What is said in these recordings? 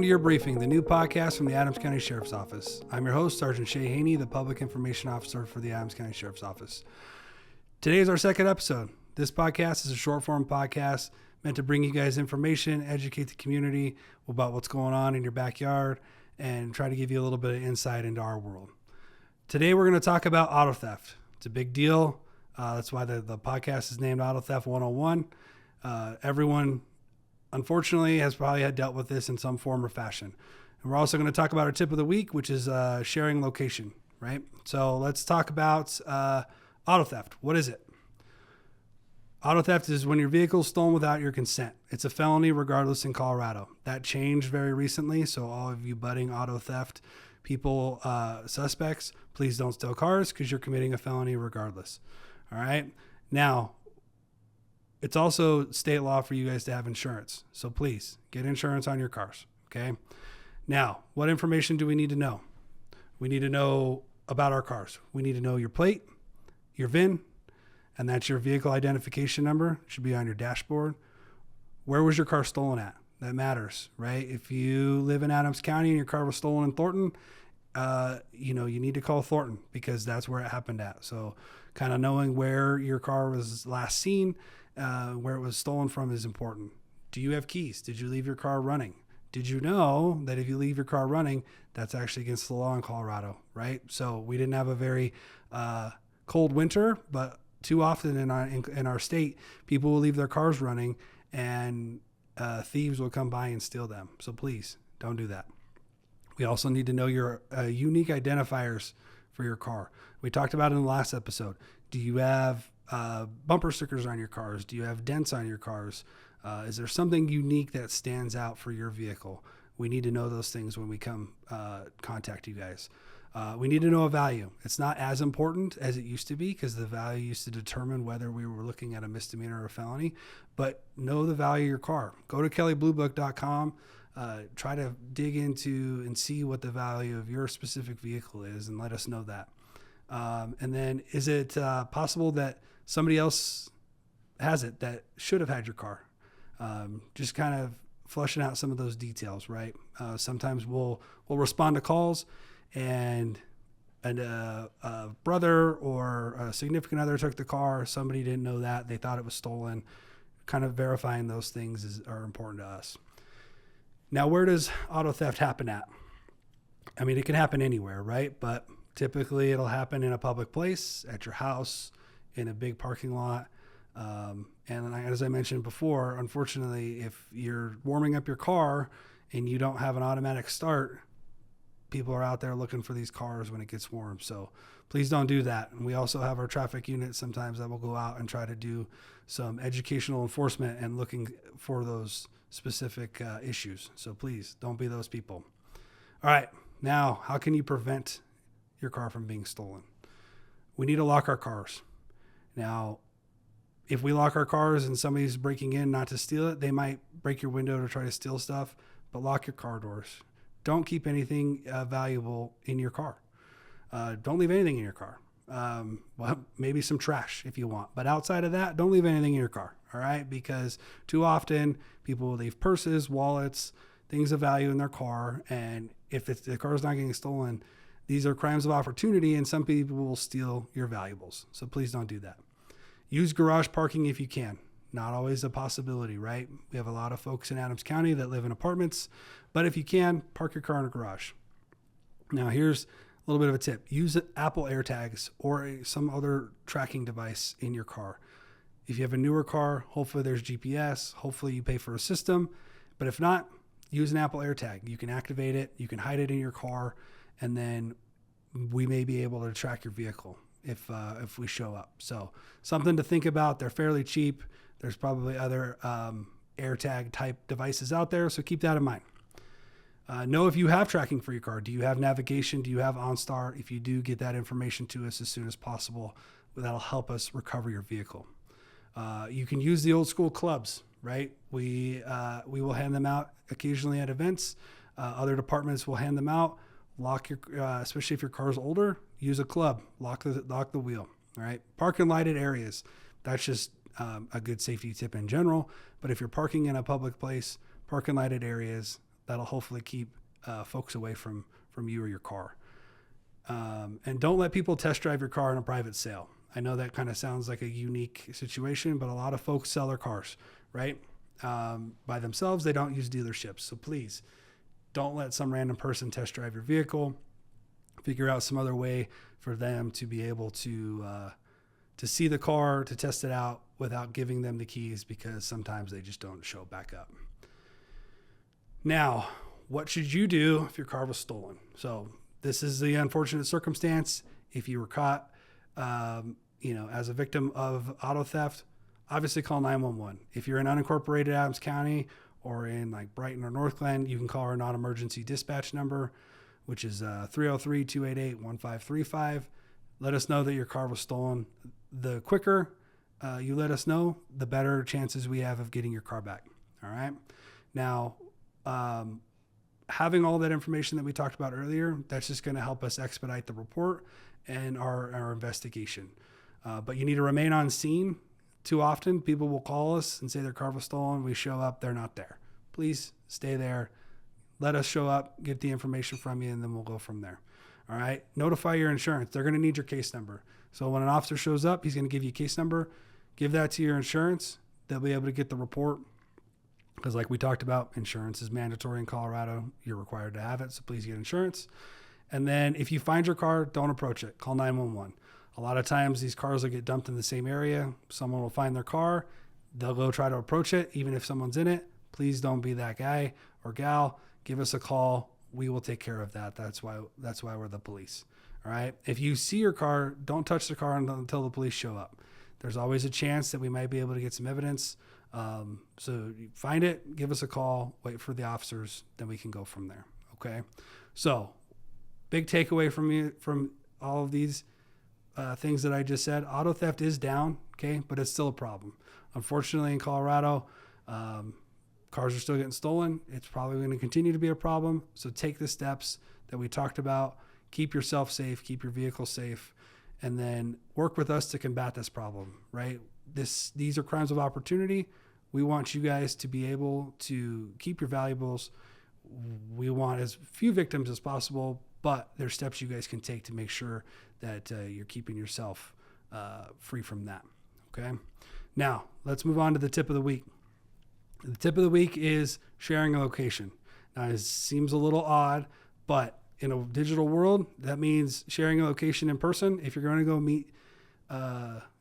to Your Briefing, the new podcast from the Adams County Sheriff's Office. I'm your host, Sergeant Shay Haney, the Public Information Officer for the Adams County Sheriff's Office. Today is our second episode. This podcast is a short-form podcast meant to bring you guys information, educate the community about what's going on in your backyard, and try to give you a little bit of insight into our world. Today, we're going to talk about auto theft. It's a big deal. That's why the podcast is named Auto Theft 101. Everyone, unfortunately, has probably had dealt with this in some form or fashion. And we're also going to talk about our tip of the week, which is sharing location, right? So let's talk about auto theft. What is it? Auto theft is when your vehicle is stolen without your consent. It's a felony regardless in Colorado. That changed very recently. So all of you budding auto theft people, suspects, please don't steal cars because you're committing a felony regardless. All right. Now, it's also state law for you guys to have insurance. So please get insurance on your cars. Okay. Now, what information do we need to know? We need to know about our cars. We need to know your plate, your VIN, and that's your vehicle identification number. It should be on your dashboard. Where was your car stolen at? That matters, right? If you live in Adams County and your car was stolen in Thornton, you need to call Thornton because that's where it happened at. So kind of knowing where your car was last seen, where it was stolen from is important. Do you have keys? Did you leave your car running? Did you know that if you leave your car running, that's actually against the law in Colorado, right? So we didn't have a very cold winter, but too often in our state, people will leave their cars running and thieves will come by and steal them. So please don't do that. We also need to know your unique identifiers for your car. We talked about it in the last episode. Do you have bumper stickers on your cars? Do you have dents on your cars? Is there something unique that stands out for your vehicle? We need to know those things when we come contact you guys. We need to know a value. It's not as important as it used to be because the value used to determine whether we were looking at a misdemeanor or a felony, but know the value of your car. Go to kellybluebook.com, try to dig into and see what the value of your specific vehicle is and let us know that. And then is it possible that somebody else has it that should have had your car? Just kind of flushing out some of those details, right? Sometimes we'll respond to calls and a brother or a significant other took the car. Somebody didn't know that. They thought it was stolen. Kind of verifying those things are important to us. Now, where does auto theft happen at? I mean, it can happen anywhere, right? But typically it'll happen in a public place, at your house, in a big parking lot. And as I mentioned before, unfortunately, if you're warming up your car and you don't have an automatic start, people are out there looking for these cars when it gets warm. So please don't do that. And we also have our traffic unit sometimes that will go out and try to do some educational enforcement and looking for those specific issues. So please don't be those people. All right. Now, how can you prevent your car from being stolen? We need to lock our cars. Now, if we lock our cars and somebody's breaking in not to steal it, they might break your window to try to steal stuff, but lock your car doors. Don't keep anything valuable in your car. Don't leave anything in your car. Well, maybe some trash if you want, but outside of that, don't leave anything in your car. All right. Because too often people will leave purses, wallets, things of value in their car. And if the car is not getting stolen, these are crimes of opportunity and some people will steal your valuables. So please don't do that. Use garage parking if you can. Not always a possibility, right? We have a lot of folks in Adams County that live in apartments, but if you can, park your car in a garage. Now, here's a little bit of a tip. Use Apple AirTags or some other tracking device in your car. If you have a newer car, hopefully there's GPS. Hopefully you pay for a system, but if not, use an Apple AirTag. You can activate it. You can hide it in your car, and then we may be able to track your vehicle if we show up. So something to think about. They're fairly cheap. There's probably other AirTag type devices out there. So keep that in mind. Know if you have tracking for your car. Do you have navigation? Do you have OnStar? If you do, get that information to us as soon as possible. That'll help us recover your vehicle. You can use the old school clubs, right? We will hand them out occasionally at events. Other departments will hand them out. Lock your, especially if your car's older, use a club. Lock the wheel. All right. Park in lighted areas. That's just a good safety tip in general. But if you're parking in a public place, park in lighted areas. That'll hopefully keep folks away from you or your car. And don't let people test drive your car in a private sale. I know that kind of sounds like a unique situation, but a lot of folks sell their cars, right? By themselves. They don't use dealerships. So please don't let some random person test drive your vehicle. Figure out some other way for them to be able to see the car, to test it out without giving them the keys, because sometimes they just don't show back up. Now, what should you do if your car was stolen? So this is the unfortunate circumstance. If you were caught, as a victim of auto theft, obviously call 911. If you're in unincorporated Adams County or in like Brighton or Northglenn, you can call our non-emergency dispatch number, which is 303-288-1535. Let us know that your car was stolen. The quicker you let us know, the better chances we have of getting your car back. All right. Now, having all that information that we talked about earlier, that's just going to help us expedite the report and our investigation. But you need to remain on scene. Too often, people will call us and say their car was stolen. We show up, they're not there. Please stay there. Let us show up, get the information from you, and then we'll go from there. All right. Notify your insurance. They're going to need your case number. So when an officer shows up, he's going to give you a case number. Give that to your insurance. They'll be able to get the report. Because like we talked about, insurance is mandatory in Colorado. You're required to have it. So please get insurance. And then if you find your car, don't approach it. Call 911. A lot of times these cars will get dumped in the same area. Someone will find their car. They'll go try to approach it. Even if someone's in it, please don't be that guy or gal. Give us a call. We will take care of that. That's why we're the police. All right. If you see your car, don't touch the car until the police show up. There's always a chance that we might be able to get some evidence. So you find it, give us a call, wait for the officers, then we can go from there. Okay. So big takeaway from all of these things that I just said. Auto theft is down. Okay. But it's still a problem. Unfortunately, in Colorado, cars are still getting stolen. It's probably going to continue to be a problem. So take the steps that we talked about. Keep yourself safe, keep your vehicle safe, and then work with us to combat this problem, right? These are crimes of opportunity. We want you guys to be able to keep your valuables. We want as few victims as possible, but there's steps you guys can take to make sure that you're keeping yourself free from that, okay? Now, let's move on to the tip of the week. The tip of the week is sharing a location. Now, it seems a little odd, but in a digital world, that means sharing a location in person. If you're going to go meet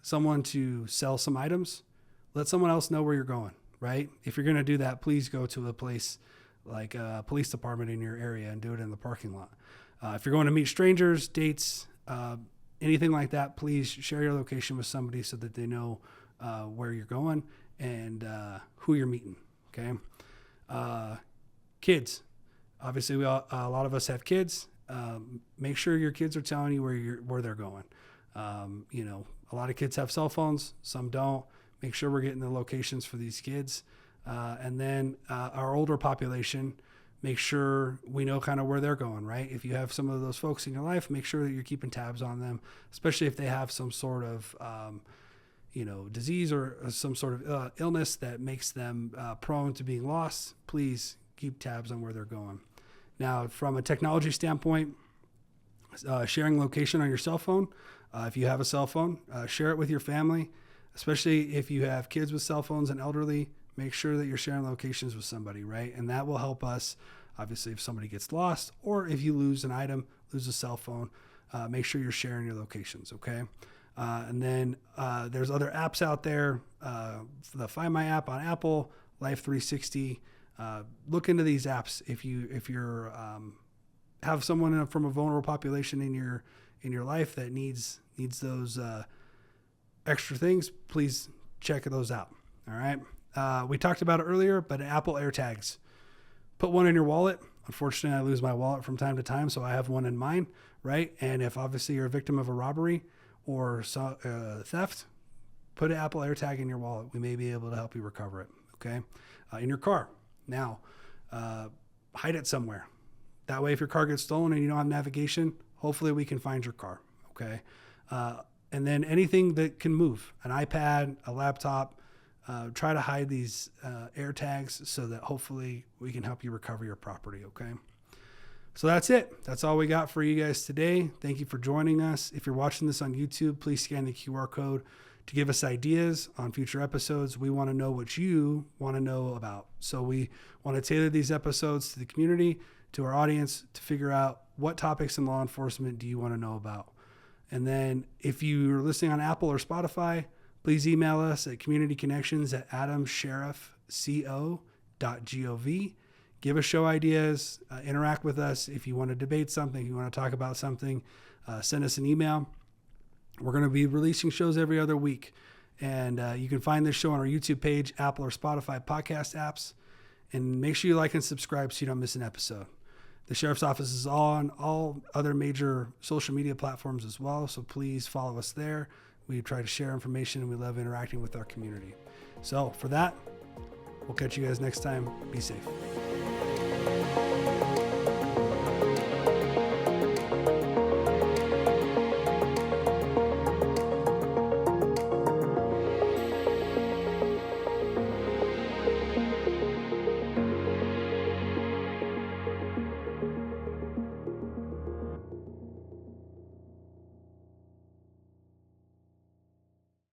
someone to sell some items, let someone else know where you're going, right? If you're going to do that, please go to a place like a police department in your area and do it in the parking lot. If you're going to meet strangers, dates, anything like that, please share your location with somebody so that they know where you're going and who you're meeting, okay? Kids. Obviously, a lot of us have kids. Make sure your kids are telling you where they're going. A lot of kids have cell phones. Some don't. Make sure we're getting the locations for these kids. And then our older population, make sure we know kind of where they're going, right? If you have some of those folks in your life, make sure that you're keeping tabs on them, especially if they have some sort of disease or some sort of illness that makes them prone to being lost. Please keep tabs on where they're going. Now, from a technology standpoint, sharing location on your cell phone. If you have a cell phone, share it with your family, especially if you have kids with cell phones and elderly. Make sure that you're sharing locations with somebody, right? And that will help us, obviously, if somebody gets lost or if you lose an item, lose a cell phone, make sure you're sharing your locations, okay? And then there's other apps out there, the Find My app on Apple, Life 360. Look into these apps if you're have someone from a vulnerable population in your life that needs those extra things. Please check those out. All right. We talked about it earlier, but Apple AirTags. Put one in your wallet. Unfortunately, I lose my wallet from time to time, so I have one in mine, right? And if obviously you're a victim of a robbery or theft, put an Apple AirTag in your wallet. We may be able to help you recover it. Okay. In your car. Now, hide it somewhere. That way, if your car gets stolen and you don't have navigation, hopefully we can find your car, okay? And then anything that can move, an iPad, a laptop, try to hide these air tags so that hopefully we can help you recover your property, okay? So that's it. That's all we got for you guys today. Thank you for joining us. If you're watching this on YouTube, please scan the QR code to give us ideas on future episodes. We want to know what you want to know about. So we want to tailor these episodes to the community, to our audience, to figure out what topics in law enforcement do you want to know about. And then if you're listening on Apple or Spotify, please email us at communityconnections@adamsheriffco.gov. Give us show ideas, interact with us. If you want to debate something, if you want to talk about something, send us an email. We're going to be releasing shows every other week. And you can find this show on our YouTube page, Apple or Spotify podcast apps. And make sure you like and subscribe so you don't miss an episode. The Sheriff's Office is on all other major social media platforms as well. So please follow us there. We try to share information and we love interacting with our community. So for that, we'll catch you guys next time. Be safe.